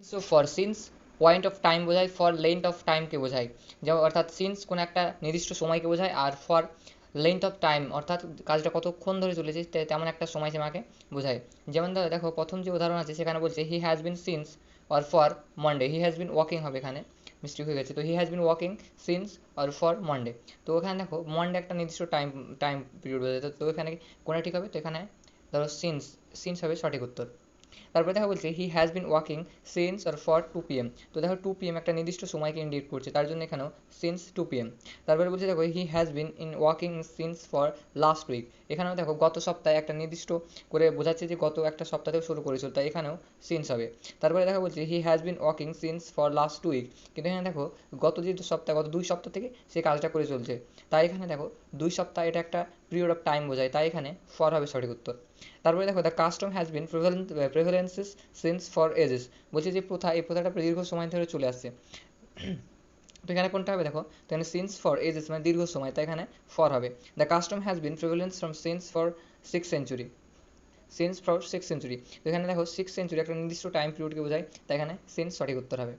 So for since point of time বোঝায়, for length of টাইমকে বোঝায়, যেমন অর্থাৎ সিন্স কোনো একটা নির্দিষ্ট সময়কে বোঝায়, আর ফর লেন্থ অফ টাইম অর্থাৎ কাজটা কতক্ষণ ধরে চলেছে তেমন একটা সময়সীমাকে বোঝায়। যেমন ধরো দেখো প্রথম যে উদাহরণ আছে সেখানে বলছে he has bin since or for Monday, he has been walking হবে এখানে, মিস্টেক হয়ে গেছে, তো হি has been walking since or for Monday. তো ওখানে দেখো মন্ডে একটা নির্দিষ্ট টাইম টাইম পিরিয়ড বোঝায়, তো এখানে কোনটা ঠিক হবে, তো এখানে ধরো সিন্স, সিন্স হবে সঠিক উত্তর। তারপরে দেখা বলছে he has been walking since or for 2 PM। তো দেখো 2 PM একটা নির্দিষ্ট সময়কে ইন্ডিকেট করছে, তার জন্য এখানেও সিন্স 2 PM। তারপরে বলছে দেখো he has been in walking since for last week, এখানেও দেখো গত সপ্তাহে একটা নির্দিষ্ট করে বোঝাচ্ছে যে গত একটা সপ্তাহ থেকে শুরু করেছিল, তাই এখানেও সিন্স হবে। তারপরে দেখা বলছে he has been walking since for last week, কিন্তু এখানে দেখো গত যে সপ্তাহ, গত 2 সপ্তাহ থেকে সে কাজটা করে চলছে, তাই এখানে দেখো 2 সপ্তাহ এটা একটা পিরিয়ড অফ টাইম বোঝায়, তাই এখানে ফর হবে সঠিক উত্তর। তারপরে দেখো the custom has been prevalences since for ages, বলছে যে প্রথা, এই প্রথাটা দীর্ঘ সময় ধরে চলে আসছে, তো এখানে কোনটা হবে দেখো, তো এখানে সিন্স ফর এজেস মানে দীর্ঘ সময়, তাই এখানে ফর হবে। The custom has bin prevalence from since for 6 century, since for 6 century, তো এখানে দেখো 6 সেঞ্চুরি একটা নির্দিষ্ট টাইম পিরিয়ডকে বোঝায়, তাই এখানে সিন্স সঠিক উত্তর হবে।